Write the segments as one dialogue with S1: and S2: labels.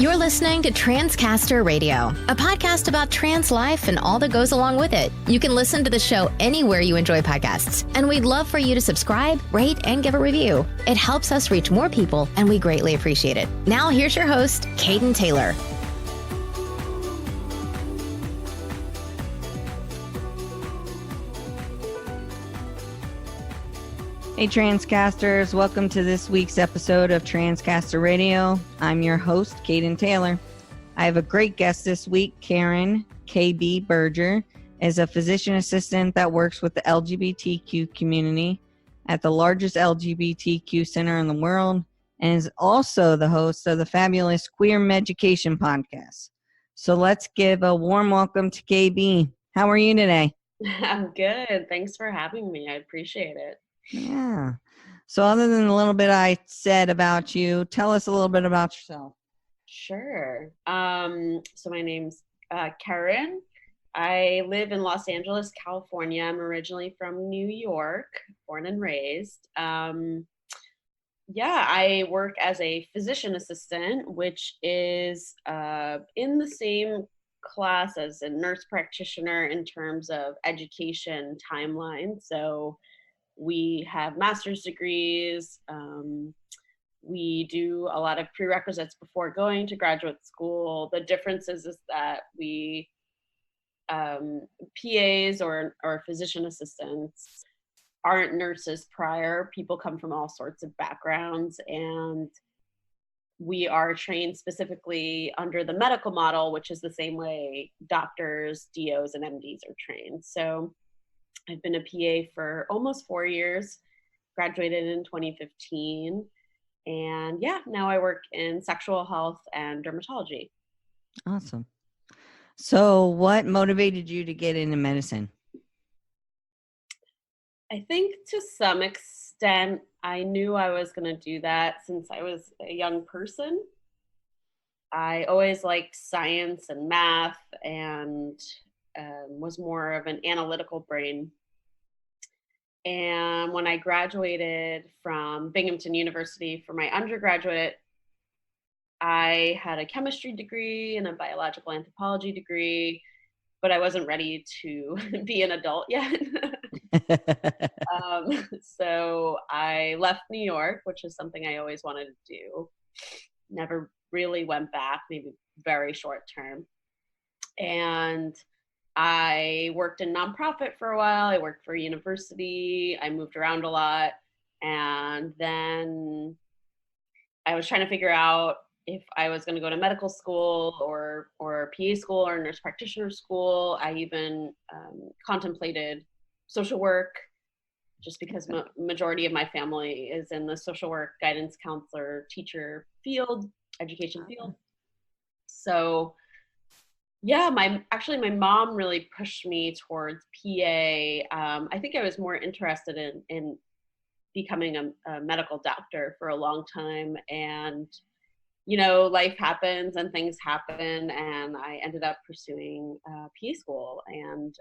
S1: You're listening to Transcaster Radio, a podcast about trans life and all that goes along with it. You can listen to the show anywhere you enjoy podcasts, and we'd love for you to subscribe, rate, and give a review. It helps us reach more people, and we greatly appreciate it. Now, here's your host, Caden Taylor.
S2: Hey Transcasters, welcome to this week's episode of Transcaster Radio. I'm your host, Caden Taylor. I have a great guest this week, Karen KB Berger, is a physician assistant that works with the LGBTQ community at the largest LGBTQ center in the world and is also the host of the fabulous Queer Education podcast. So let's give a warm welcome to KB. How are you today?
S3: I'm good. Thanks for having me. I appreciate it.
S2: Yeah. So other than a little bit I said about you, tell us a little bit about yourself.
S3: Sure. So my name's Karen. I live in Los Angeles, California. I'm originally from New York, born and raised. I work as a physician assistant, which is in the same class as a nurse practitioner in terms of education timeline. So we have master's degrees. We do a lot of prerequisites before going to graduate school. The difference is that we, PAs or physician assistants aren't nurses prior. People come from all sorts of backgrounds, and we are trained specifically under the medical model, which is the same way doctors, DOs, and MDs are trained. So I've been a PA for almost 4 years, graduated in 2015, and now I work in sexual health and dermatology.
S2: Awesome. So what motivated you to get into medicine?
S3: I think to some extent, I knew I was going to do that since I was a young person. I always liked science and math and was more of an analytical brain. And when I graduated from Binghamton University for my undergraduate, I had a chemistry degree and a biological anthropology degree, but I wasn't ready to be an adult yet. So I left New York, which is something I always wanted to do. Never really went back, maybe very short term. And I worked in nonprofit for a while. I worked for a university. I moved around a lot. And then I was trying to figure out if I was going to go to medical school or PA school or nurse practitioner school. I even contemplated social work, just because majority of my family is in the social work, guidance counselor, teacher field, education field. So my mom really pushed me towards PA. I think I was more interested in becoming a medical doctor for a long time. And, life happens and things happen. And I ended up pursuing PA school. And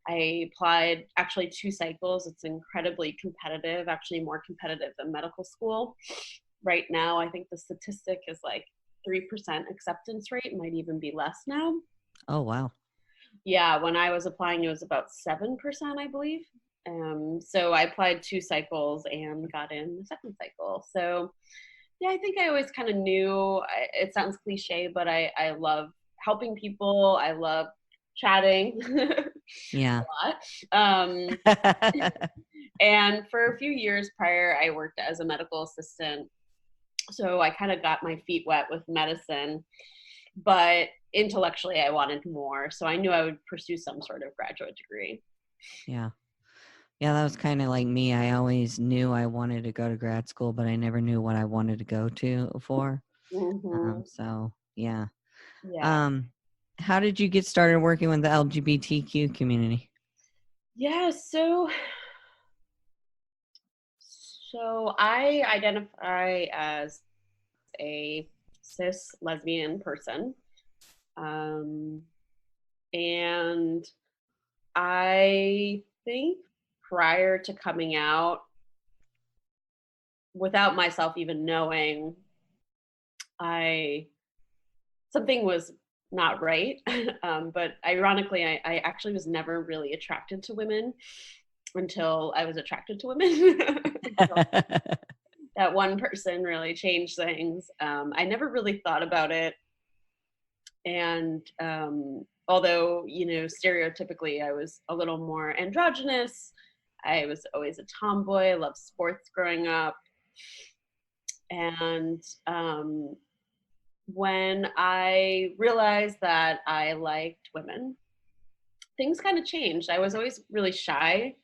S3: I applied actually 2 cycles. It's incredibly competitive, actually more competitive than medical school. Right now, I think the statistic is like 3% acceptance rate, might even be less now.
S2: Oh, wow.
S3: Yeah, when I was applying, it was about 7%, I believe. So I applied 2 cycles and got in the second cycle. So I think I always kind of knew, it sounds cliche, but I love helping people. I love chatting.
S2: Yeah.
S3: A lot. And for a few years prior, I worked as a medical assistant. So I kind of got my feet wet with medicine, but intellectually I wanted more. So I knew I would pursue some sort of graduate degree.
S2: Yeah. Yeah, that was kind of like me. I always knew I wanted to go to grad school, but I never knew what I wanted to go to for.
S3: Mm-hmm.
S2: Yeah.
S3: Yeah.
S2: How did you get started working with the LGBTQ community?
S3: Yeah, so I identify as a cis lesbian person. And I think prior to coming out, without myself even knowing, I something was not right. But ironically, I actually was never really attracted to women until I was attracted to women. So that one person really changed things. I never really thought about it. And although, stereotypically I was a little more androgynous, I was always a tomboy. I loved sports growing up. And when I realized that I liked women, things kind of changed. I was always really shy,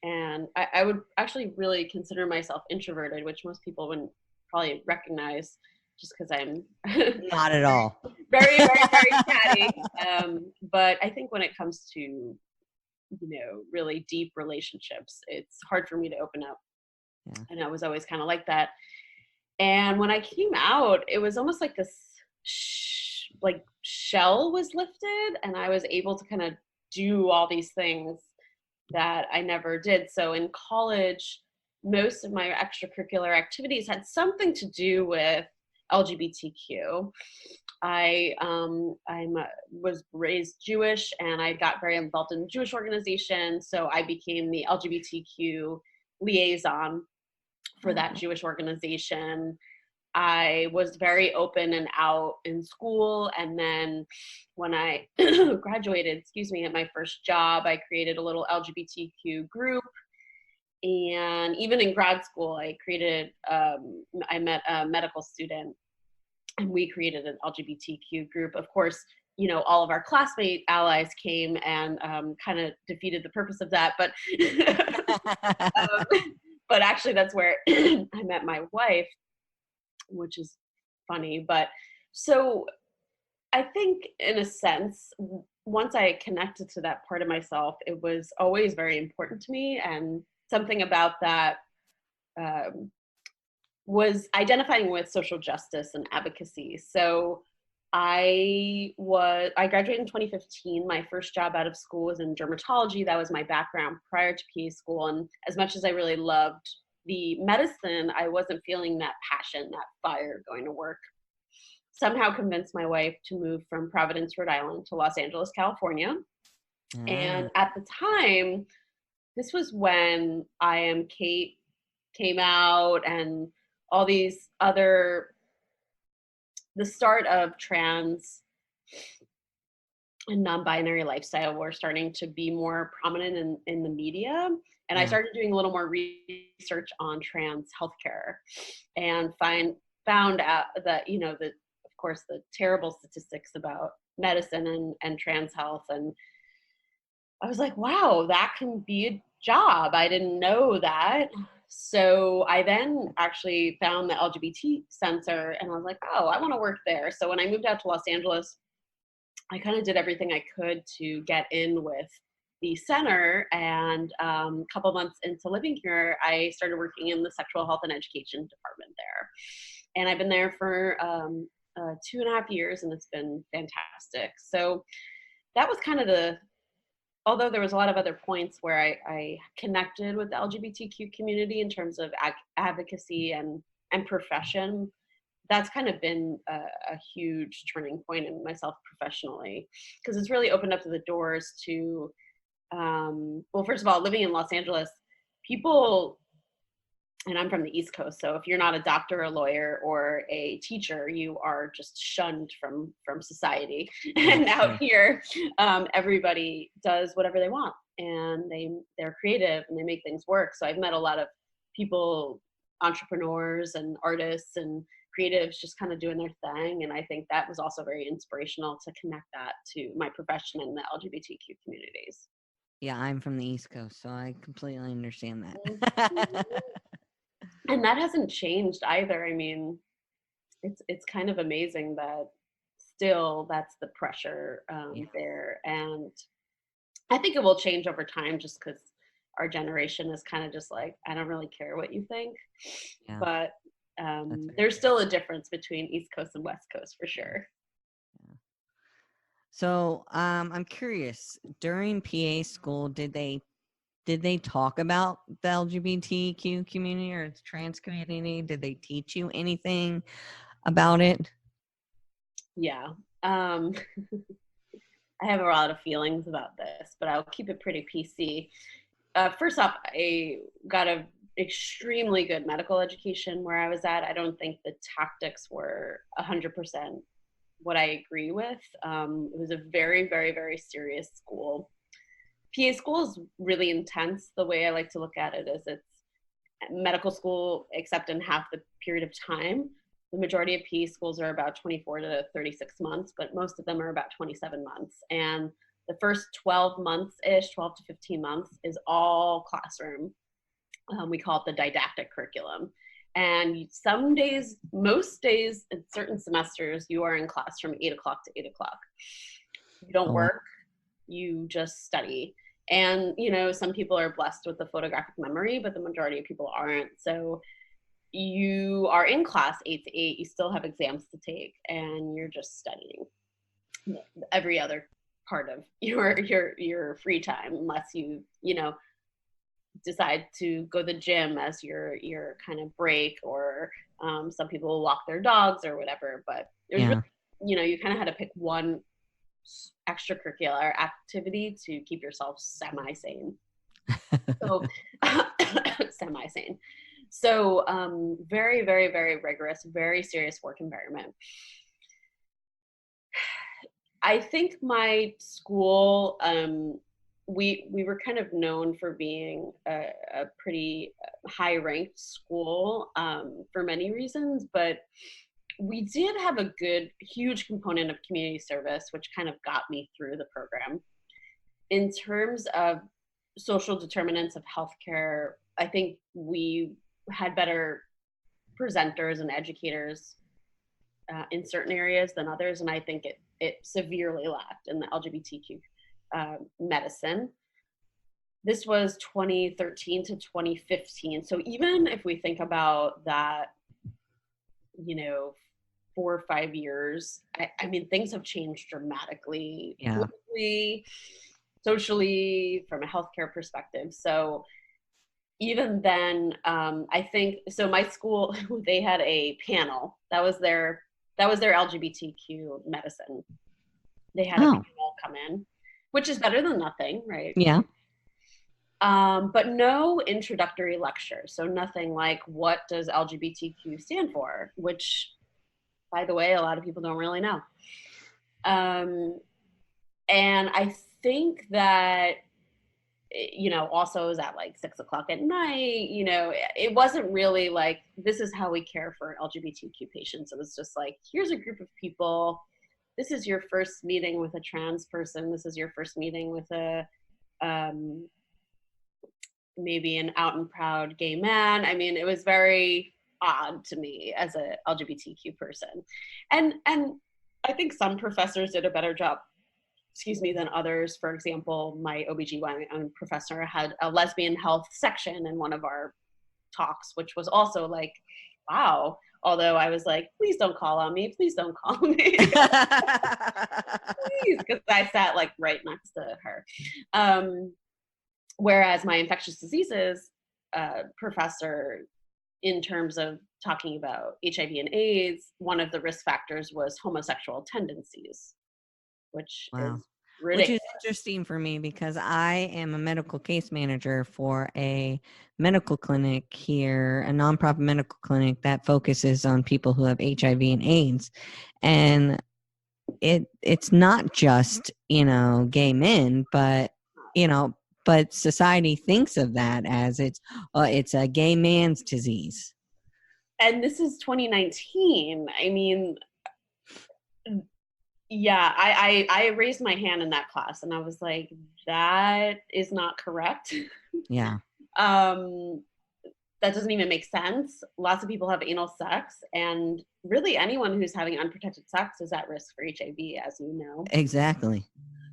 S3: and I would actually really consider myself introverted, which most people wouldn't probably recognize just because I'm
S2: Not at all.
S3: very, very, very chatty. But I think when it comes to, really deep relationships, it's hard for me to open up.
S2: Yeah.
S3: And I was always kind of like that. And when I came out, it was almost like this shell was lifted, and I was able to kind of do all these things that I never did. So in college, most of my extracurricular activities had something to do with LGBTQ. Was raised Jewish, and I got very involved in the Jewish organization. So I became the LGBTQ liaison for that Jewish organization. I was very open and out in school. And then when I graduated, at my first job, I created a little LGBTQ group. And even in grad school, I met a medical student, and we created an LGBTQ group. Of course, all of our classmate allies came and kind of defeated the purpose of that. But but actually, that's where I met my wife, which is funny. But so I think, in a sense, once I connected to that part of myself, it was always very important to me. And something about that was identifying with social justice and advocacy. So I graduated in 2015. My first job out of school was in dermatology. That was my background prior to PA school. And as much as I really loved the medicine, I wasn't feeling that passion, that fire going to work. Somehow convinced my wife to move from Providence, Rhode Island to Los Angeles, California. And at the time, this was when I Am Kate came out, and all these the start of trans and non-binary lifestyle were starting to be more prominent in the media. And I started doing a little more research on trans healthcare, and found out that, of course, the terrible statistics about medicine and trans health. And I was like, wow, that can be a job. I didn't know that. So I then actually found the LGBT center, and I was like, oh, I want to work there. So when I moved out to Los Angeles, I kind of did everything I could to get in with the center. And a couple months into living here, I started working in the sexual health and education department there. And I've been there for 2.5 years, and it's been fantastic. So that was kind of although there was a lot of other points where I connected with the LGBTQ community in terms of advocacy and profession, that's kind of been a huge turning point in myself professionally, because it's really opened up the doors to, well, first of all, living in Los Angeles, people, and I'm from the East Coast, so if you're not a doctor, a lawyer, or a teacher, you are just shunned from society. And out here, everybody does whatever they want, and they're creative and they make things work. So I've met a lot of people, entrepreneurs and artists and creatives, just kind of doing their thing. And I think that was also very inspirational to connect that to my profession and the LGBTQ communities.
S2: Yeah, I'm from the East Coast, so I completely understand that.
S3: And that hasn't changed either. I mean, it's kind of amazing that still that's the pressure there. And I think it will change over time, just because our generation is kind of just like, I don't really care what you think. Yeah. But there's still a difference between East Coast and West Coast for sure.
S2: Yeah. So I'm curious, during PA school, did they talk about the LGBTQ community or the trans community? Did they teach you anything about it?
S3: Yeah. Um, I have a lot of feelings about this, but I'll keep it pretty PC. First off, I got a extremely good medical education where I was at. I don't think the tactics were 100% what I agree with. It was a very, very, very serious school. PA school is really intense. The way I like to look at it is it's medical school, except in half the period of time. The majority of PA schools are about 24 to 36 months, but most of them are about 27 months. And the first 12 months-ish, 12 to 15 months is all classroom. We call it the didactic curriculum. And some days, most days, in certain semesters, you are in class from 8 o'clock to 8 o'clock. You don't work, you just study. And, you know, some people are blessed with the photographic memory, but the majority of people aren't. So you are in class 8 to 8, you still have exams to take, and you're just studying every other part of your free time, unless you decide to go to the gym as your kind of break, or some people will walk their dogs or whatever. But it was really, you kind of had to pick one extracurricular activity to keep yourself semi-sane. So semi-sane. So very, very, very rigorous, very serious work environment. I think my school, we were kind of known for being a pretty high-ranked school for many reasons, but we did have a good, huge component of community service, which kind of got me through the program. In terms of social determinants of healthcare, I think we had better presenters and educators in certain areas than others, and I think it severely lacked in the LGBTQ medicine. This was 2013 to 2015. So even if we think about that, 4 or 5 years, I mean, things have changed dramatically, politically, socially, from a healthcare perspective. So even then, I think, so my school, they had a panel that was their LGBTQ medicine. They had a panel come in, which is better than nothing, right?
S2: Yeah.
S3: But no introductory lecture. So nothing like, what does LGBTQ stand for? Which, by the way, a lot of people don't really know. And I think that, also it was at like 6 o'clock at night, it wasn't really like, this is how we care for LGBTQ patients. It was just like, here's a group of people. This is your first meeting with a trans person. This is your first meeting with a, maybe an out and proud gay man. I mean, it was very odd to me as a LGBTQ person. And I think some professors did a better job, than others. For example, my OBGYN professor had a lesbian health section in one of our talks, which was also like, wow. Although I was like, please don't call on me. Please don't call me. Please, because I sat like right next to her. Whereas my infectious diseases professor, in terms of talking about HIV and AIDS, one of the risk factors was homosexual tendencies, which is ridiculous.
S2: Which is interesting for me because I am a medical case manager for a medical clinic here, a nonprofit medical clinic that focuses on people who have HIV and AIDS. And it's not just, gay men, but, but society thinks of that as it's a gay man's disease.
S3: And this is 2019. I mean, yeah, I raised my hand in that class and I was like, that is not correct.
S2: Yeah.
S3: That doesn't even make sense. Lots of people have anal sex, and really anyone who's having unprotected sex is at risk for HIV, as you know.
S2: Exactly.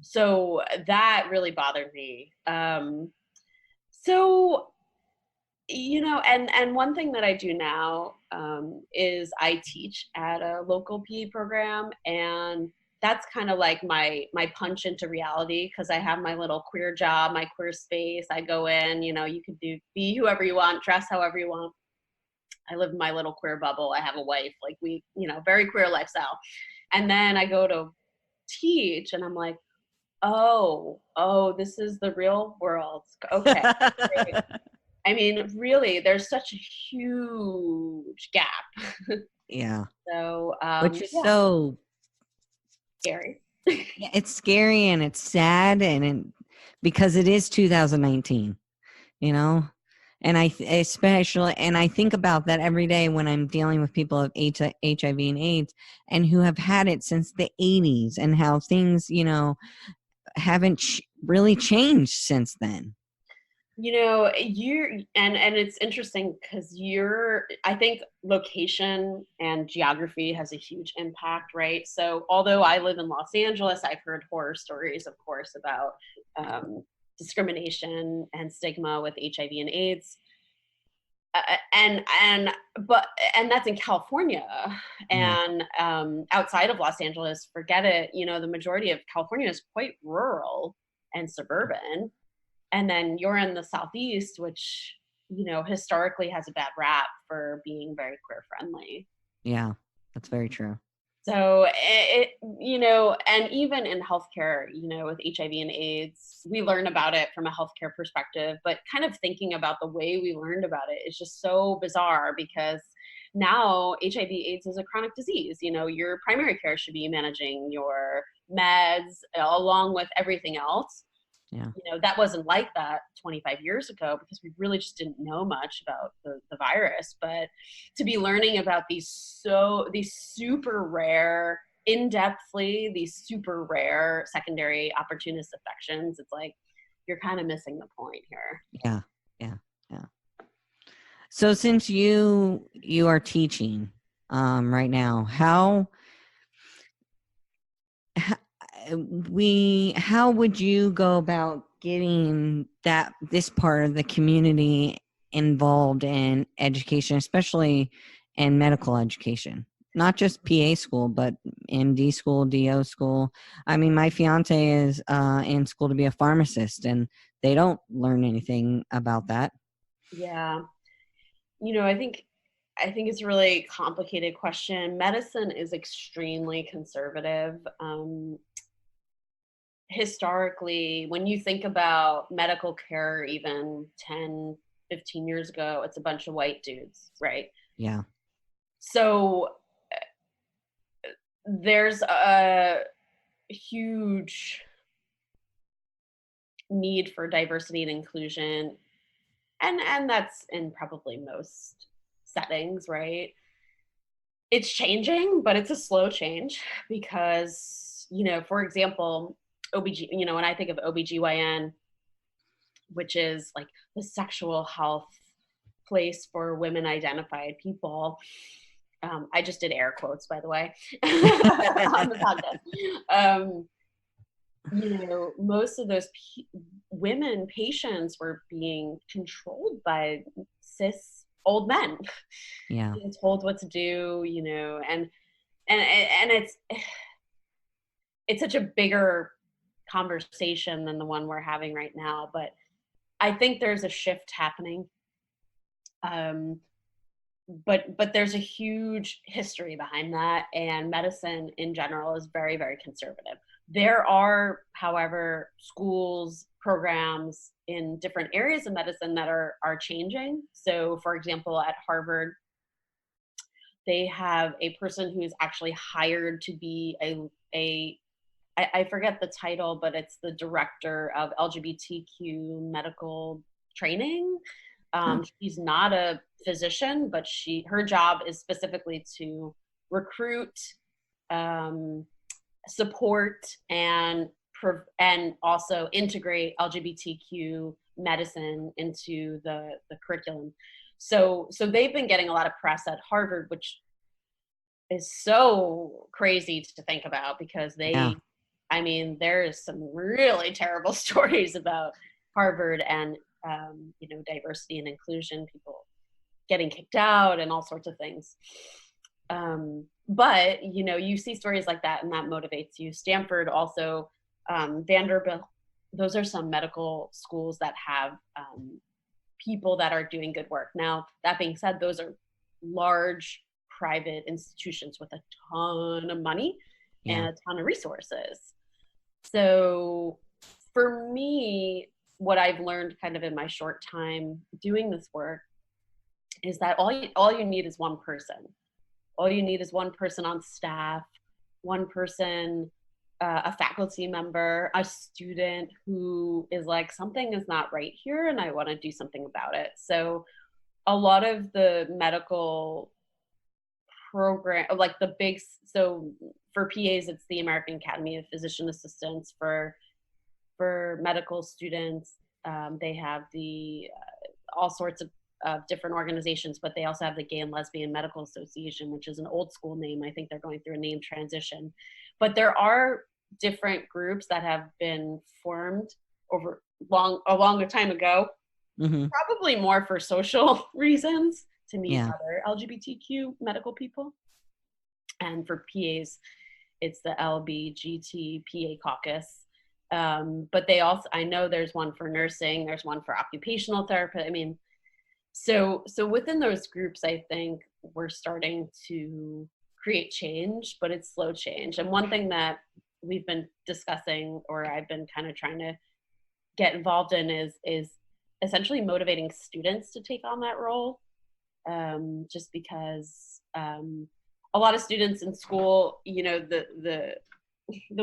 S3: So that really bothered me. So, and one thing that I do now is I teach at a local PE program, and that's kind of like my punch into reality, because I have my little queer job, my queer space. I go in, you could be whoever you want, dress however you want. I live in my little queer bubble. I have a wife, like we, very queer lifestyle. And then I go to teach, and I'm like, oh, this is the real world. Okay. Great. I mean, really, there's such a huge gap.
S2: Yeah.
S3: So,
S2: Which is
S3: yeah,
S2: so,
S3: scary.
S2: yeah, it's scary and it's sad, because it is 2019, you know? And especially, and I think about that every day when I'm dealing with people of HIV and AIDS and who have had it since the 80s, and how things, haven't really changed since then.
S3: And it's interesting because I think location and geography has a huge impact, right? So although I live in Los Angeles, I've heard horror stories, of course, about discrimination and stigma with HIV and AIDS. And that's in California,
S2: Yeah.
S3: and outside of Los Angeles, forget it. The majority of California is quite rural and suburban, and then you're in the Southeast, which historically has a bad rap for being very queer friendly.
S2: Yeah. That's very true.
S3: So and even in healthcare, with HIV and AIDS, we learn about it from a healthcare perspective, but kind of thinking about the way we learned about it is just so bizarre, because now HIV/AIDS is a chronic disease. Your primary care should be managing your meds along with everything else.
S2: Yeah.
S3: That wasn't like that 25 years ago, because we really just didn't know much about the virus. But to be learning about these super rare, these super rare secondary opportunist infections, it's like you're kind of missing the point here.
S2: Yeah. Yeah. Yeah. So since you are teaching right now, how would you go about getting this part of the community involved in education, especially in medical education? Not just PA school, but MD school, DO school. I mean, my fiance is in school to be a pharmacist, and they don't learn anything about that.
S3: Yeah. I think it's a really complicated question. Medicine is extremely conservative. Historically, when you think about medical care, even 10, 15 years ago, it's a bunch of white dudes, right?
S2: Yeah.
S3: So there's a huge need for diversity and inclusion, and that's in probably most settings, right? It's changing, but it's a slow change, because for example, when I think of OBGYN, which is like the sexual health place for women identified people. I just did air quotes, by the way, on the podcast. Most of those women patients were being controlled by cis old men,
S2: Yeah.
S3: being told what to do, and it's such a bigger conversation than the one we're having right now. But I think there's a shift happening. But there's a huge history behind that, and medicine in general is very, very conservative. There are, however, schools, programs in different areas of medicine that are changing. So, for example, at Harvard, they have a person who is actually hired to be I forget the title, but it's the director of LGBTQ medical training. She's not a physician, but her job is specifically to recruit, support, and also integrate LGBTQ medicine into the curriculum. So they've been getting a lot of press at Harvard, which is so crazy to think about, because
S2: Yeah.
S3: there's some really terrible stories about Harvard and diversity and inclusion, people getting kicked out and all sorts of things. But you see stories like that, and that motivates you. Stanford also, Vanderbilt, those are some medical schools that have people that are doing good work. Now, that being said, those are large private institutions with a ton of money. and
S2: Yeah.
S3: a ton of resources. So for me, what I've learned kind of in my short time doing this work is that all you need is one person. All you need is one person on staff, one person, a faculty member, a student who is like, something is not right here and I want to do something about it. So a lot of the medical program, like the big, so for PAs, it's the American Academy of Physician Assistants. For medical students, they have the all sorts of different organizations, but they also have the Gay and Lesbian Medical Association, which is an old school name. I think they're going through a name transition. But there are different groups that have been formed over a longer time ago,
S2: Mm-hmm.
S3: probably more for social reasons to meet
S2: Yeah.
S3: other LGBTQ medical people. And for PAs, it's the LBGT PA caucus. But they also, I know there's one for nursing, there's one for occupational therapy. I mean, so within those groups, I think we're starting to create change, but it's slow change. And one thing that we've been discussing, or I've been kind of trying to get involved in, is essentially motivating students to take on that role. Just because a lot of students in school, the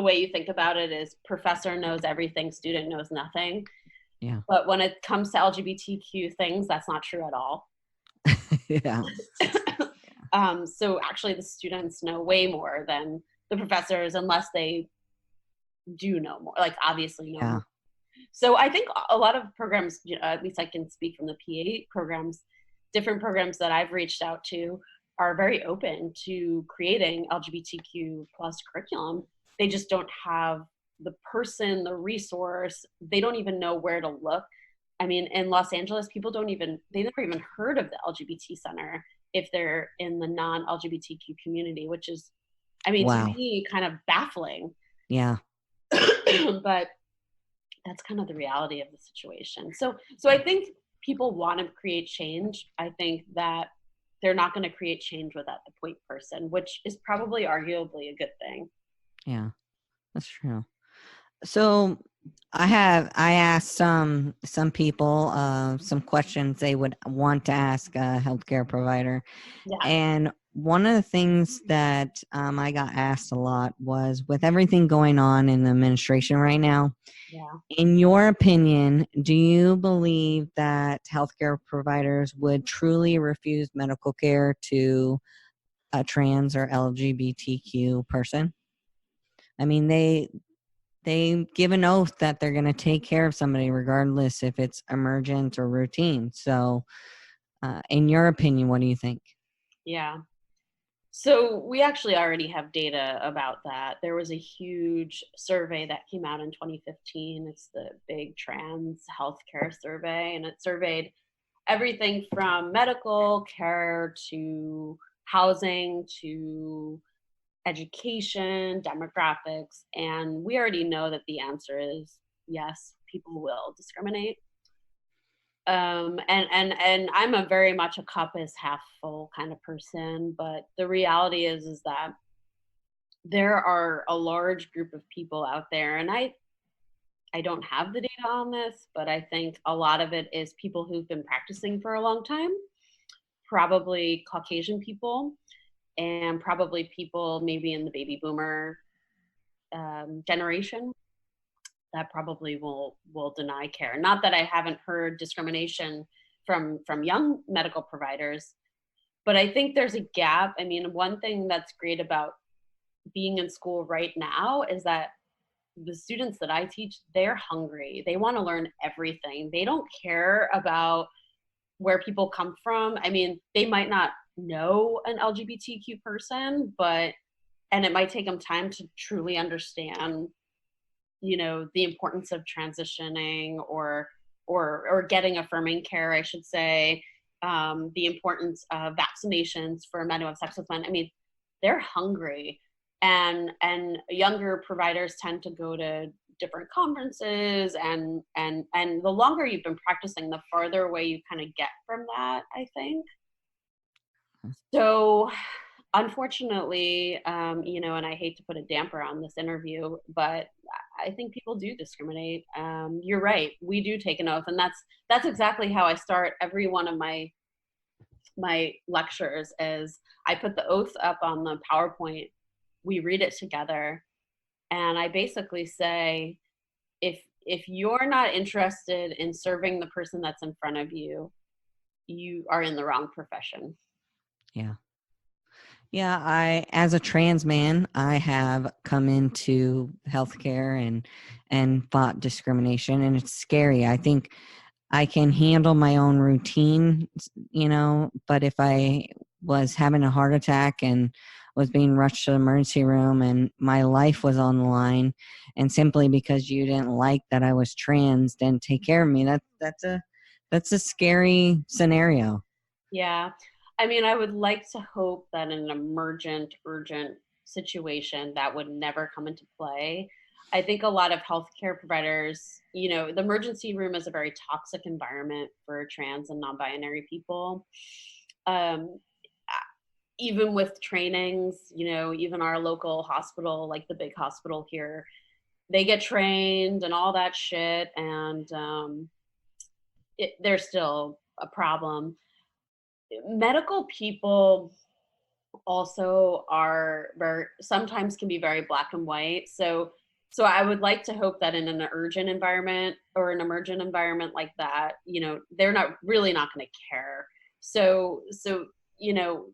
S3: way you think about it is professor knows everything, student knows nothing.
S2: Yeah.
S3: But when it comes to LGBTQ things, that's not true at all.
S2: Yeah.
S3: So actually the students know way more than the professors, unless they do know more, like obviously know more. So I think a lot of programs, at least I can speak from the PA programs, different programs that I've reached out to are very open to creating LGBTQ plus curriculum. They just don't have the person, the resource. They don't even know where to look. I mean, in Los Angeles, they never even heard of the LGBT Center if they're in the non-LGBTQ community, which is, I mean,
S2: Wow.
S3: to me, kind of baffling.
S2: Yeah.
S3: But that's kind of the reality of the situation. So I think people want to create change. I think that they're not going to create change without the point person, which is probably arguably a good thing.
S2: Yeah, that's true. So I asked some people some questions they would want to ask a healthcare provider.
S3: Yeah.
S2: And one of the things that I got asked a lot was, with everything going on in the administration right now, in your opinion, do you believe that healthcare providers would truly refuse medical care to a trans or LGBTQ person? I mean, they give an oath that they're going to take care of somebody regardless if it's emergent or routine. So, in your opinion, what do you think?
S3: Yeah. So we actually already have data about that. There was a huge survey that came out in 2015. It's the big trans healthcare survey, and it surveyed everything from medical care to housing to education, demographics, and we already know that the answer is yes, people will discriminate. And I'm a very much a cup is half full kind of person, but the reality is that there are a large group of people out there, and I don't have the data on this, but I think a lot of it is people who've been practicing for a long time, probably Caucasian people, and probably people maybe in the baby boomer generation that probably will deny care. Not that I haven't heard discrimination from young medical providers, but I think there's a gap. I mean, one thing that's great about being in school right now is that the students that I teach, they're hungry. They want to learn everything. They don't care about where people come from. I mean, they might not know an LGBTQ person, and it might take them time to truly understand, the importance of transitioning or getting affirming care, I should say, the importance of vaccinations for men who have sex with men. I mean, they're hungry, and younger providers tend to go to different conferences, and the longer you've been practicing, the farther away you kind of get from that, I think. So unfortunately, and I hate to put a damper on this interview, but I think people do discriminate. You're right. We do take an oath, and that's exactly how I start every one of my lectures. Is I put the oath up on the PowerPoint. We read it together, and I basically say, if you're not interested in serving the person that's in front of you, you are in the wrong profession.
S2: Yeah. Yeah, as a trans man, I have come into healthcare and fought discrimination, and it's scary. I think I can handle my own routine, but if I was having a heart attack and was being rushed to the emergency room and my life was on the line, and simply because you didn't like that I was trans, didn't take care of me, that's a scary scenario.
S3: Yeah. I mean, I would like to hope that in an urgent situation that would never come into play. I think a lot of healthcare providers, the emergency room is a very toxic environment for trans and non-binary people. Um, Even with trainings, even our local hospital, like the big hospital here, they get trained and all that shit, and there's still a problem. Medical people also are sometimes can be very black and white. So I would like to hope that in an urgent environment or an emergent environment like that, they're not really not going to care. So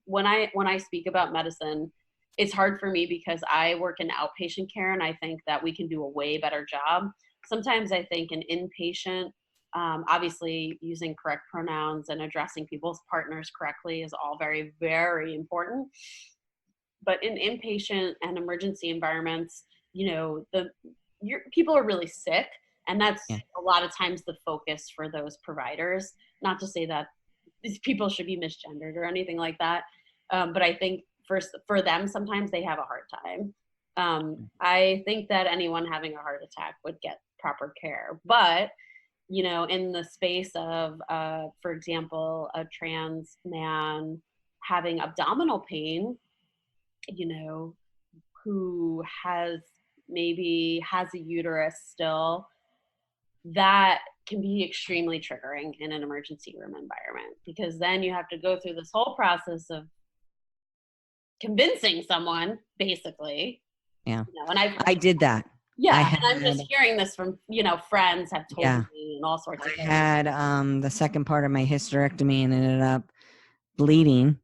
S3: when I speak about medicine, it's hard for me because I work in outpatient care, and I think that we can do a way better job. Sometimes I think an inpatient, obviously using correct pronouns and addressing people's partners correctly is all very, very important. But in inpatient and emergency environments, people are really sick, and that's
S2: Yeah.
S3: a lot of times the focus for those providers. Not to say that these people should be misgendered or anything like that, but I think for them, sometimes they have a hard time. I think that anyone having a heart attack would get proper care, but in the space of, for example, a trans man having abdominal pain, who maybe has a uterus still, that can be extremely triggering in an emergency room environment, because then you have to go through this whole process of convincing someone, basically.
S2: Yeah.
S3: And
S2: I did that.
S3: yeah, and I'm just hearing this from, friends have told
S2: Yeah.
S3: me and all sorts of
S2: I
S3: things.
S2: had the second part of my hysterectomy and ended up bleeding,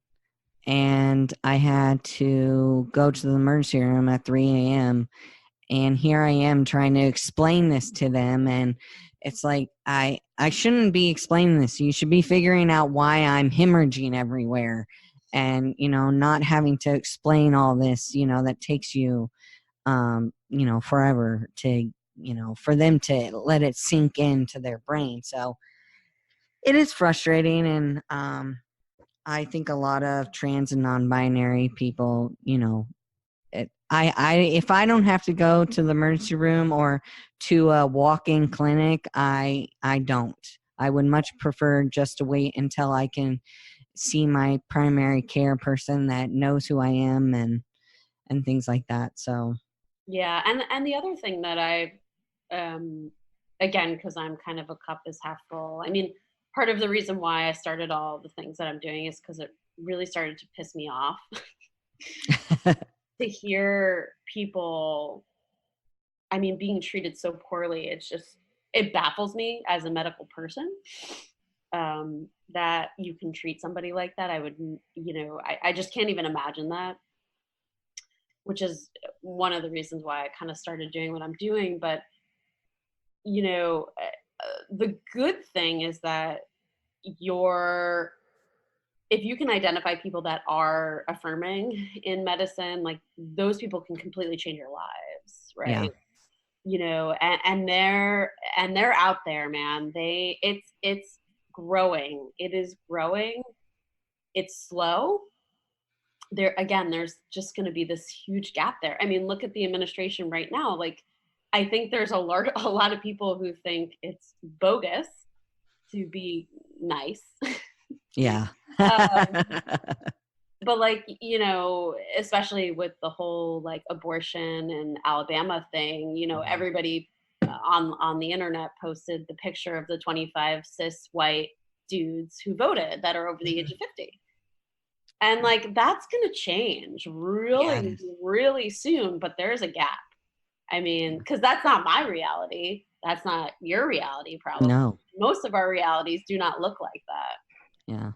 S2: and I had to go to the emergency room at 3 a.m. And here I am trying to explain this to them, and it's like I shouldn't be explaining this. You should be figuring out why I'm hemorrhaging everywhere, and not having to explain all this. That takes you forever to for them to let it sink into their brain. So it is frustrating, and I think a lot of trans and non-binary people, if I don't have to go to the emergency room or to a walk-in clinic, I don't. I would much prefer just to wait until I can see my primary care person that knows who I am and things like that. So
S3: Yeah, and the other thing that again, because I'm kind of a cup is half full. I mean, part of the reason why I started all the things that I'm doing is because it really started to piss me off to hear people, I mean, being treated so poorly. It baffles me as a medical person, that you can treat somebody like that. I just can't even imagine that, which is one of the reasons why I kind of started doing what I'm doing. But the good thing is that if you can identify people that are affirming in medicine, like those people can completely change your lives,
S2: yeah,
S3: right? And they're out there, man. It's growing. It is growing. It's slow. There's just going to be this huge gap there. I mean, look at the administration right now. Like, I think there's a lot of people who think it's bogus to be nice.
S2: yeah.
S3: um, but like, you know, especially with the whole like abortion and Alabama thing, you know, everybody on the internet posted the picture of the 25 cis white dudes who voted that are over the age of 50. And like that's going to change
S2: Yeah, it
S3: really,
S2: is.
S3: really soon, but there's a gap. I mean, because that's not my reality. That's not your reality, probably.
S2: No.
S3: Most of our realities do not look like that.
S2: Yeah.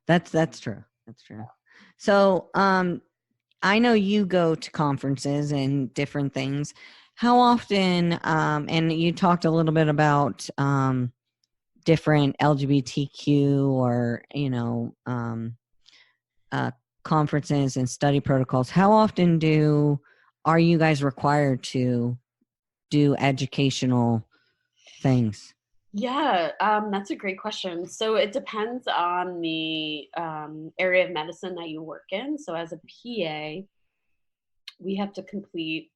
S2: That's true. That's true. So, I know you go to conferences and different things. How often, and you talked a little bit about different LGBTQ or, uh, conferences and study protocols. How often are you guys required to do educational things?
S3: Yeah, that's a great question. So it depends on the area of medicine that you work in. So as a PA, we have to complete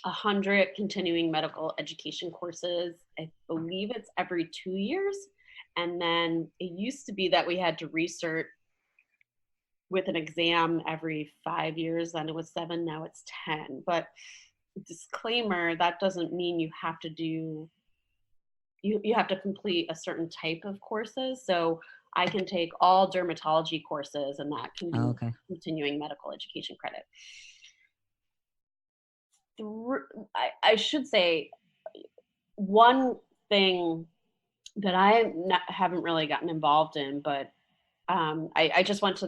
S3: 100 continuing medical education courses. I believe it's every 2 years. And then it used to be that we had to recert with an exam every 5 years. Then it was 7, now it's 10. But disclaimer, that doesn't mean you have to do you have to complete a certain type of courses. So I can take all dermatology courses, and that can
S2: Oh,
S3: be
S2: okay.
S3: continuing medical education credit. I should say one thing that haven't really gotten involved in, but I just went to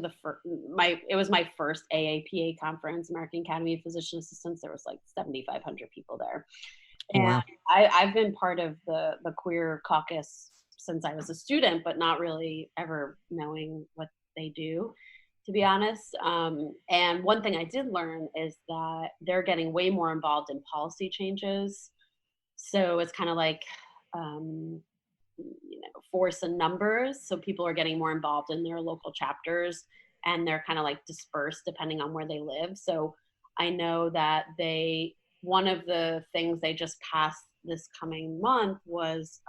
S3: it was my first AAPA conference, American Academy of Physician Assistants. There was like 7,500 people there. And
S2: Wow.
S3: I've been part of the queer caucus since I was a student, but not really ever knowing what they do, to be honest. And one thing I did learn is that they're getting way more involved in policy changes. So it's kind of like, force and numbers. So people are getting more involved in their local chapters, and they're kind of like dispersed depending on where they live. So I know that one of the things they just passed this coming month was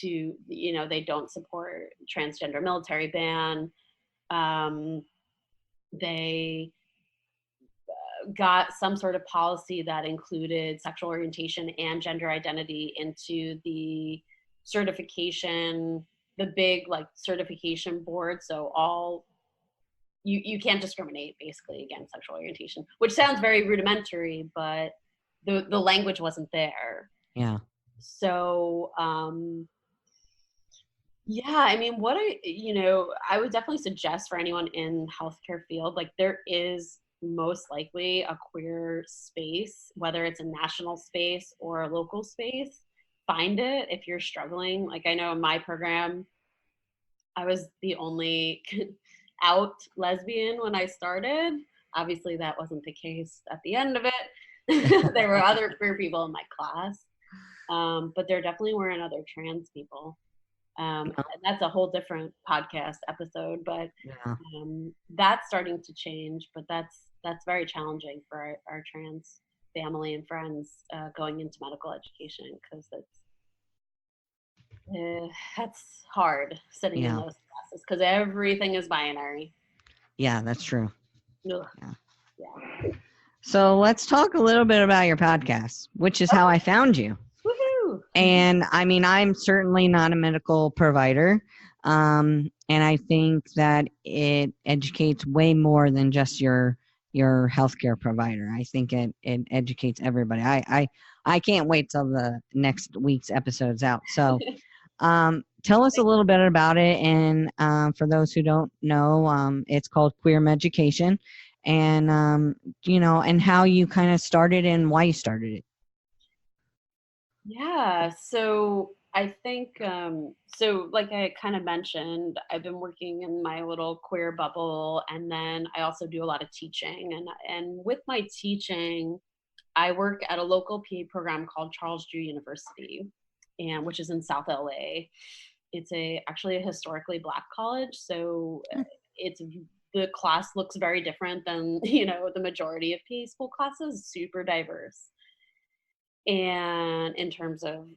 S3: they don't support transgender military ban. They got some sort of policy that included sexual orientation and gender identity into the certification, the big like certification board. So you can't discriminate basically against sexual orientation, which sounds very rudimentary, but the language wasn't there.
S2: Yeah.
S3: So yeah, I mean, I would definitely suggest for anyone in healthcare field, like there is most likely a queer space, whether it's a national space or a local space. Find it if you're struggling. Like I know in my program, I was the only out lesbian when I started. Obviously, that wasn't the case at the end of it. There were other queer people in my class, but there definitely weren't other trans people. And that's a whole different podcast episode, but
S2: Yeah.
S3: that's starting to change. But that's very challenging for our trans family and friends going into medical education, because that's hard sitting in
S2: Yeah.
S3: those classes because everything is binary.
S2: Yeah, that's true.
S3: Ugh.
S2: Yeah.
S3: Yeah.
S2: So let's talk a little bit about your podcast, which is how I found you.
S3: Woohoo!
S2: And I mean, I'm certainly not a medical provider. And I think that it educates way more than just your healthcare provider. I think it educates everybody. I can't wait till the next week's episode's out. So tell us a little bit about it. And for those who don't know, it's called Queer Education. And, and how you kind of started and why you started it.
S3: Yeah, so I think so like I kind of mentioned, I've been working in my little queer bubble, and then I also do a lot of teaching, and with my teaching, I work at a local PA program called Charles Drew University, and which is in South LA. It's actually a historically Black college, so it's the class looks very different than the majority of PA school classes, super diverse. And in terms of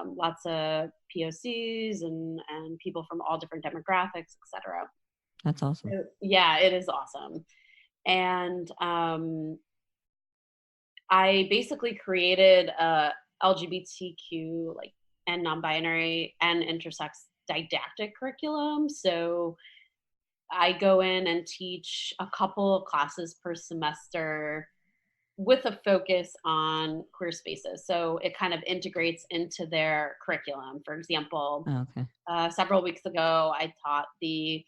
S3: lots of POCs and people from all different demographics, etc.
S2: That's awesome.
S3: Yeah, it is awesome. And I basically created a LGBTQ like and non-binary and intersex didactic curriculum. So I go in and teach a couple of classes per semester with a focus on queer spaces. So it kind of integrates into their curriculum. For example,
S2: Oh, okay.
S3: several weeks ago, I taught the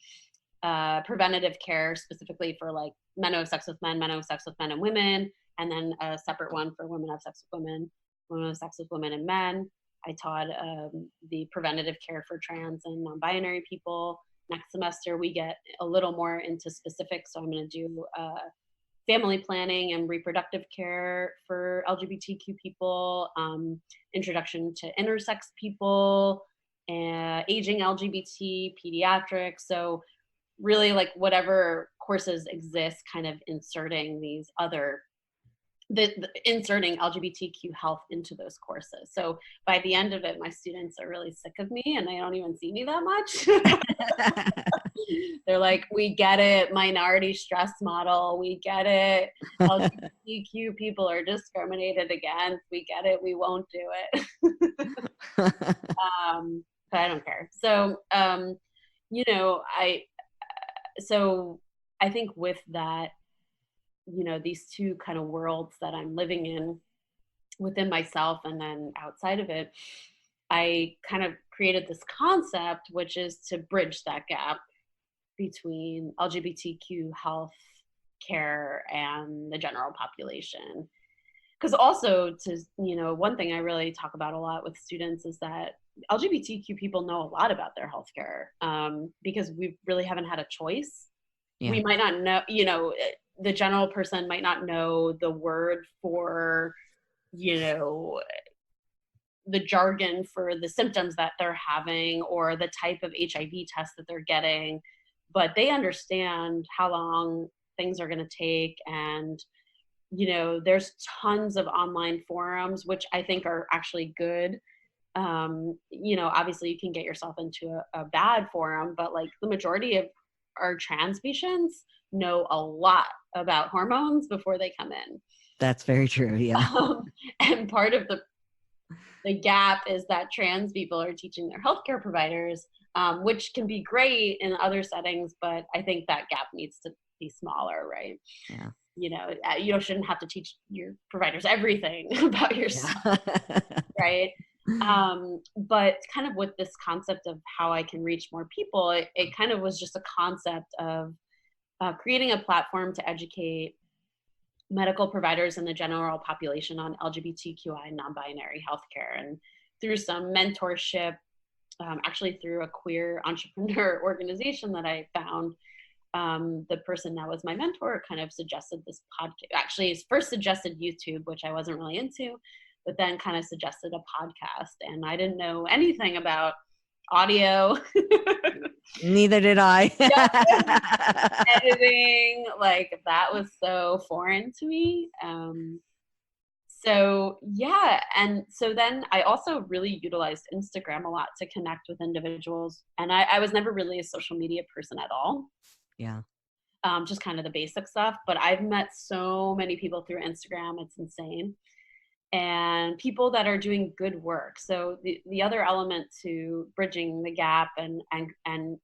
S3: preventative care specifically for like men who have sex with men who have sex with men and women, and then a separate one for women who have sex with women who have sex with women and men. I taught the preventative care for trans and non-binary people. Next semester, we get a little more into specifics. So I'm going to do family planning and reproductive care for LGBTQ people, introduction to intersex people, aging LGBT, pediatrics. So really like whatever courses exist, kind of inserting these other inserting LGBTQ health into those courses. So by the end of it, my students are really sick of me and they don't even see me that much. They're like, we get it, minority stress model, we get it. LGBTQ people are discriminated against, we get it, we won't do it. But I don't care. So, so I think with that, these two kind of worlds that I'm living in within myself and then outside of it, I kind of created this concept, which is to bridge that gap between LGBTQ health care and the general population. Because also one thing I really talk about a lot with students is that LGBTQ people know a lot about their healthcare because we really haven't had a choice.
S2: Yeah.
S3: We might not know, the general person might not know the word for, the jargon for the symptoms that they're having or the type of HIV test that they're getting, but they understand how long things are going to take. And, there's tons of online forums, which I think are actually good. Obviously you can get yourself into a bad forum, but like the majority of our trans patients know a lot about hormones before they come in.
S2: That's very true. Yeah.
S3: And part of the gap is that trans people are teaching their healthcare providers, which can be great in other settings, but I think that gap needs to be smaller, right?
S2: Yeah.
S3: You shouldn't have to teach your providers everything about yourself,
S2: Yeah.
S3: right? But kind of with this concept of how I can reach more people, it kind of was just a concept of creating a platform to educate medical providers and the general population on LGBTQI non-binary healthcare, and through some mentorship, actually through a queer entrepreneur organization that I found. The person that was my mentor kind of suggested this podcast. Actually, he first suggested YouTube, which I wasn't really into, but then kind of suggested a podcast. And I didn't know anything about audio.
S2: Neither did I.
S3: Editing, like that was so foreign to me. So yeah, and so then I also really utilized Instagram a lot to connect with individuals. And I was never really a social media person at all.
S2: Yeah.
S3: Just kind of the basic stuff. But I've met so many people through Instagram. It's insane. And people that are doing good work. So the other element to bridging the gap and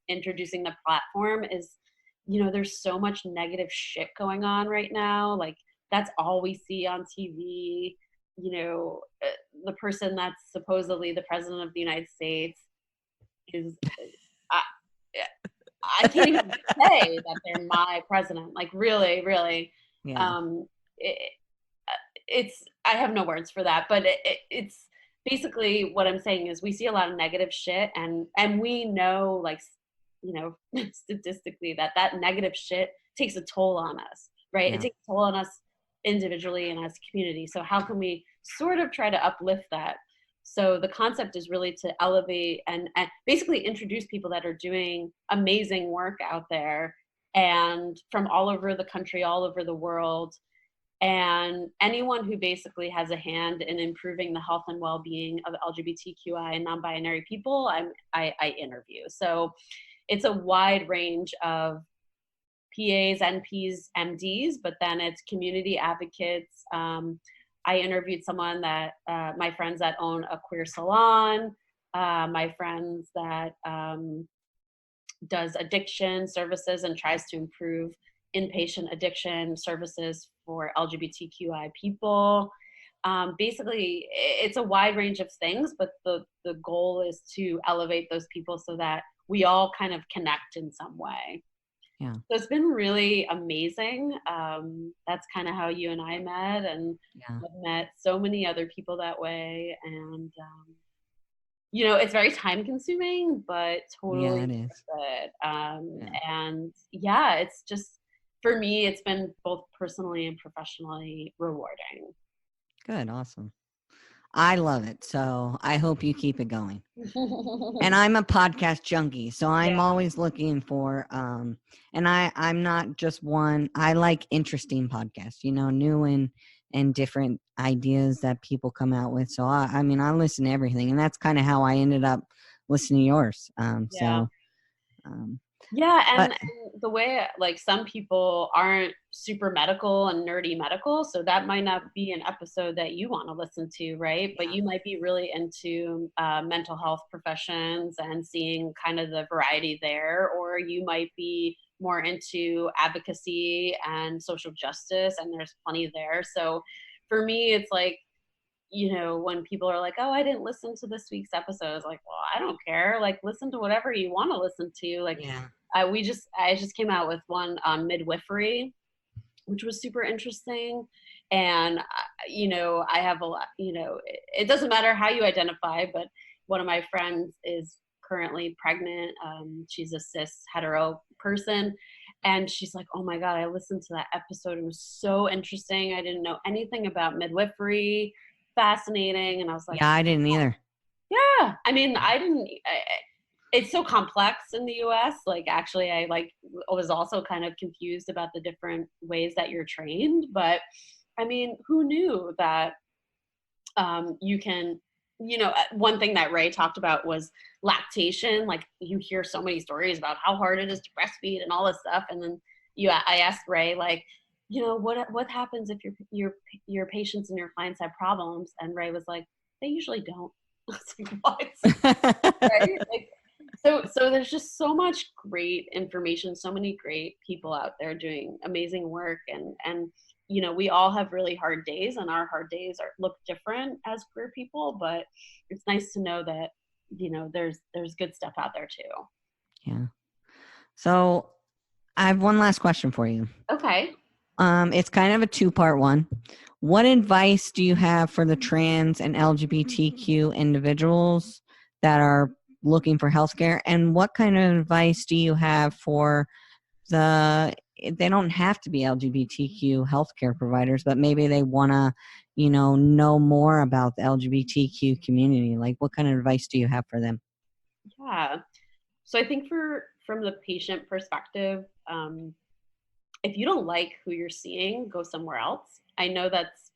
S3: introducing the platform is, there's so much negative shit going on right now. Like that's all we see on TV. The person that's supposedly the president of the United States is, I can't even say that they're my president. Like really, really.
S2: Yeah.
S3: I have no words for that, but it's basically what I'm saying is we see a lot of negative shit, and we know, like, statistically that negative shit takes a toll on us, right?
S2: Yeah.
S3: It takes a toll on us individually and as a community. So how can we sort of try to uplift that? So the concept is really to elevate and basically introduce people that are doing amazing work out there and from all over the country, all over the world. And anyone who basically has a hand in improving the health and well-being of LGBTQI and non-binary people, I interview. So it's a wide range of PAs, NPs, MDs, but then it's community advocates. I interviewed someone that, my friends that own a queer salon, my friends that does addiction services and tries to improve inpatient addiction services for LGBTQI people. Basically, it's a wide range of things, but the goal is to elevate those people so that we all kind of connect in some way.
S2: Yeah.
S3: So it's been really amazing. That's kind of how you and I met, and
S2: Yeah.
S3: I've met so many other people that way. And it's very time consuming, but
S2: Yeah,
S3: totally
S2: it
S3: worth
S2: is.
S3: it.
S2: Yeah.
S3: And yeah, it's just, for me, it's been both personally and professionally rewarding.
S2: Good. Awesome. I love it. So I hope you keep it going. And I'm a podcast junkie, so I'm
S3: Yeah.
S2: always looking for and I'm not just one. I like interesting podcasts, new and different ideas that people come out with. So I mean, I listen to everything, and that's kind of how I ended up listening to yours.
S3: Yeah.
S2: Um
S3: Yeah,
S2: but
S3: and the way, like, some people aren't super medical and nerdy medical, so that might not be an episode that you want to listen to, right? But
S2: yeah,
S3: you might be really into mental health professions and seeing kind of the variety there, or you might be more into advocacy and social justice, and there's plenty there. So for me, it's like, when people are like, "Oh, I didn't listen to this week's episode," I was like, "Well, I don't care. Like, listen to whatever you want to listen to." Like,
S2: yeah,
S3: I just came out with one on midwifery, which was super interesting. And I have a lot. It doesn't matter how you identify, but one of my friends is currently pregnant. She's a cis hetero person, and she's like, "Oh my god, I listened to that episode. It was so interesting. I didn't know anything about midwifery. Fascinating." And I was like,
S2: yeah. I didn't either.
S3: "Yeah." I mean, I didn't. It's so complex in the US. Like, actually, was also kind of confused about the different ways that you're trained. But I mean, who knew that you can, one thing that Ray talked about was lactation. Like, you hear so many stories about how hard it is to breastfeed and all this stuff. And then I asked Ray, like, what happens if your patients and your clients have problems? And Ray was like, they usually don't. I was like, what? Right? Like, so there's just so much great information, so many great people out there doing amazing work, and we all have really hard days, and our hard days look different as queer people, but it's nice to know that there's good stuff out there too.
S2: Yeah. So I have one last question for you.
S3: Okay.
S2: It's kind of a two-part one. What advice do you have for the trans and LGBTQ individuals that are looking for healthcare? And what kind of advice do you have for they don't have to be LGBTQ healthcare providers, but maybe they want to, know more about the LGBTQ community? Like, what kind of advice do you have for them?
S3: Yeah. So I think from the patient perspective, if you don't like who you're seeing, go somewhere else. I know that's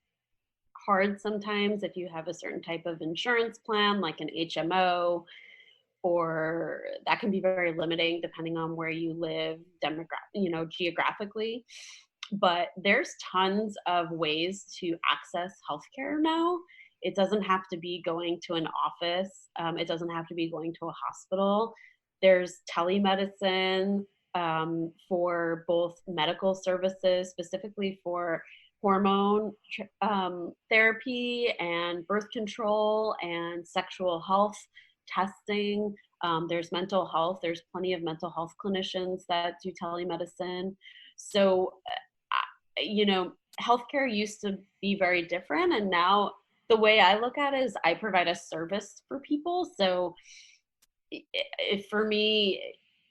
S3: hard sometimes if you have a certain type of insurance plan, like an HMO, or that can be very limiting depending on where you live, geographically. But there's tons of ways to access healthcare now. It doesn't have to be going to an office. It doesn't have to be going to a hospital. There's telemedicine for both medical services, specifically for hormone therapy and birth control and sexual health testing. There's mental health. There's plenty of mental health clinicians that do telemedicine. So, healthcare used to be very different. And now the way I look at it is I provide a service for people. So for me,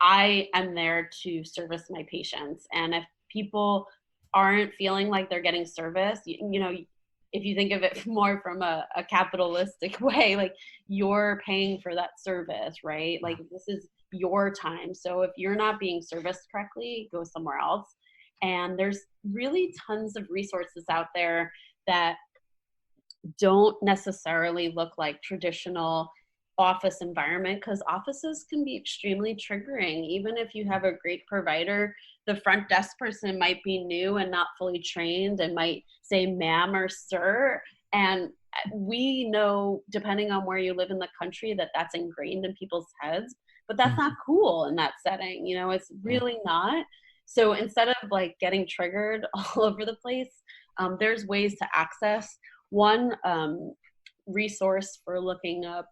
S3: I am there to service my patients. And if people aren't feeling like they're getting service, if you think of it more from a capitalistic way, like, you're paying for that service, right? Like, this is your time. So if you're not being serviced correctly, go somewhere else. And there's really tons of resources out there that don't necessarily look like traditional office environment, because offices can be extremely triggering. Even if you have a great provider, the front desk person might be new and not fully trained and might say ma'am or sir. And we know, depending on where you live in the country, that that's ingrained in people's heads, but that's not cool in that setting. It's really not. So instead of like getting triggered all over the place, there's ways to access. One resource for looking up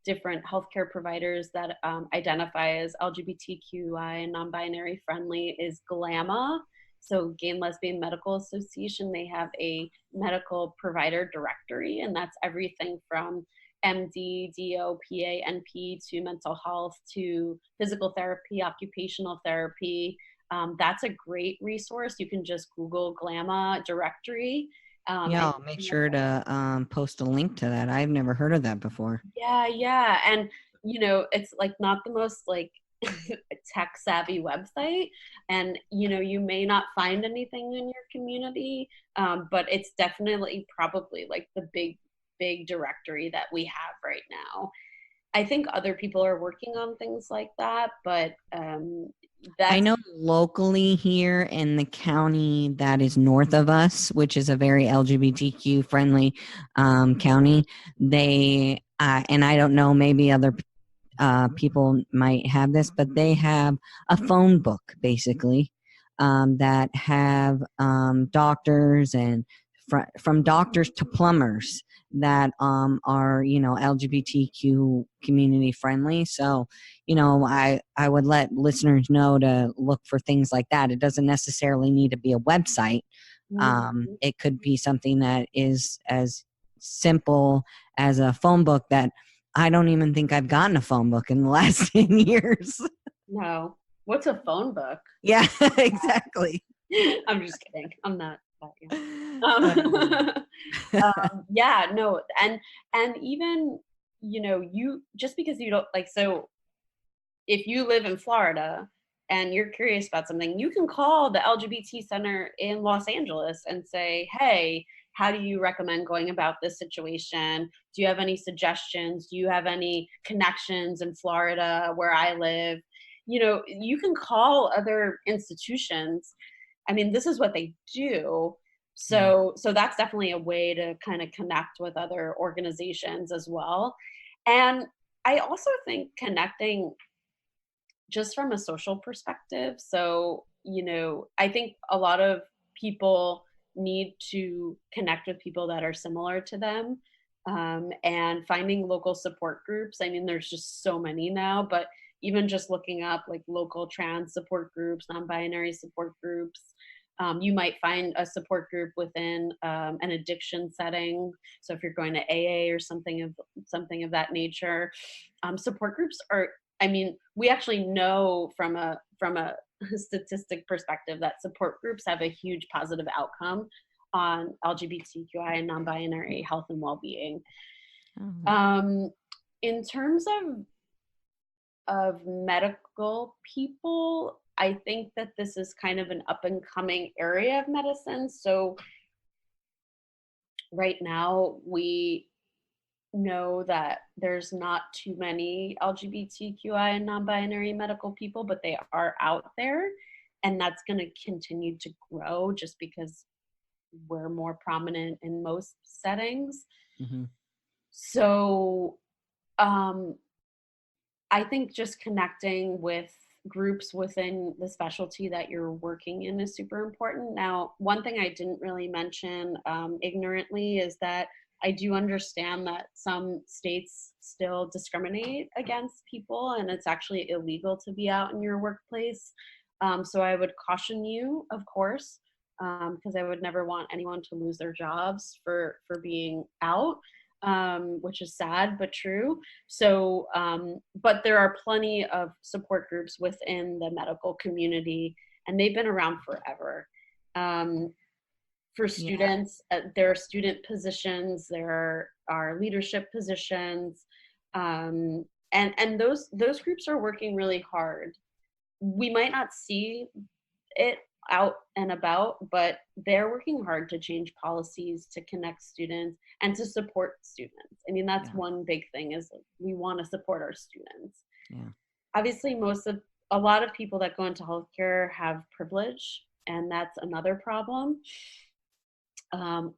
S3: different healthcare providers that identify as LGBTQI and non-binary friendly is GLAMA. So Gay and Lesbian Medical Association. They have a medical provider directory, and that's everything from MD, DO, PA, NP to mental health to physical therapy, occupational therapy. That's a great resource. You can just Google GLAMA directory.
S2: Yeah, I'll make sure to post a link to that. I've never heard of that before.
S3: Yeah. And, it's like not the most like tech savvy website. And, you may not find anything in your community, but it's definitely probably like the big directory that we have right now. I think other people are working on things like that, but
S2: I know locally here in the county that is north of us, which is a very LGBTQ friendly county, they, and I don't know, maybe other people might have this, but they have a phone book basically that have doctors and from doctors to plumbers that are LGBTQ community friendly. So I would let listeners know to look for things like that. It doesn't necessarily need to be a website. It could be something that is as simple as a phone book that I don't even think I've gotten a phone book in the last 10 years.
S3: No. What's a phone book?
S2: Yeah, exactly.
S3: I'm just kidding. I'm not. Yeah, no. And even, you just because you don't like, so if you live in Florida and you're curious about something, you can call the LGBT Center in Los Angeles and say, hey, how do you recommend going about this situation? Do you have any suggestions? Do you have any connections in Florida where I live? You can call other institutions. I mean, this is what they do. So that's definitely a way to kind of connect with other organizations as well. And I also think connecting just from a social perspective. So, I think a lot of people need to connect with people that are similar to them, and finding local support groups. I mean, there's just so many now, but even just looking up like local trans support groups, non-binary support groups. You might find a support group within an addiction setting. So if you're going to AA or something of that nature, support groups are. I mean, we actually know from a statistic perspective that support groups have a huge positive outcome on LGBTQI and non-binary health and well-being. In terms of medical people, I think that this is kind of an up and coming area of medicine. So right now we know that there's not too many LGBTQI and non-binary medical people, but they are out there, and that's going to continue to grow just because we're more prominent in most settings. So I think just connecting with groups within the specialty that you're working in is super important. Now, one thing I didn't really mention ignorantly is that I do understand that some states still discriminate against people, and it's actually illegal to be out in your workplace. So I would caution you, of course, because I would never want anyone to lose their jobs for being out, which is sad but true. So, but there are plenty of support groups within the medical community, and they've been around forever. For students, there are student positions, there are leadership positions, and those groups are working really hard. We might not see it out and about, but they're working hard to change policies to connect students and to support students. I mean, that's one big thing, is we want to support our students.
S2: Yeah.
S3: Obviously, a lot of people that go into healthcare have privilege, and that's another problem.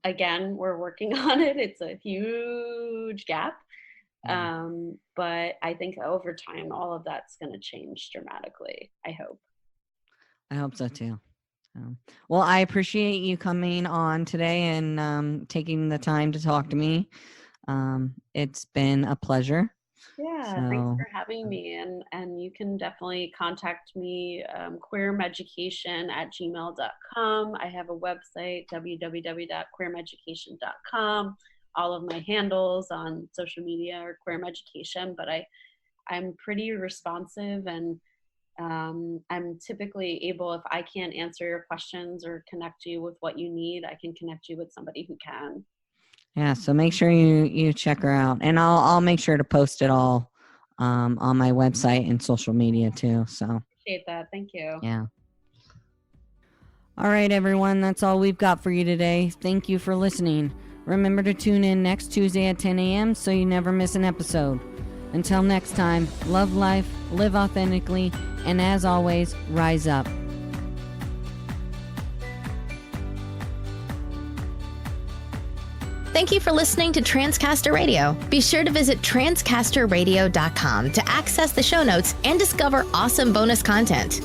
S3: Again, we're working on it. It's a huge gap. But I think over time, all of that's going to change dramatically, I hope.
S2: I hope so too. Well, I appreciate you coming on today and taking the time to talk to me. It's been a pleasure.
S3: Yeah, thanks for having me. And you can definitely contact me, queermeducation@gmail.com. I have a website, www.queermeducation.com. All of my handles on social media are queermeducation, but I'm pretty responsive, and I'm typically able, if I can't answer your questions or connect you with what you need, I can connect you with somebody who can.
S2: Yeah, so make sure you check her out, and I'll make sure to post it all on my website and social media too. So
S3: appreciate that. Thank you.
S2: Yeah. All right, everyone, that's all we've got for you today. Thank you for listening. Remember to tune in next Tuesday at 10 a.m. so you never miss an episode. Until next time, love life, live authentically, and as always, rise up.
S1: Thank you for listening to Transcaster Radio. Be sure to visit transcasterradio.com to access the show notes and discover awesome bonus content.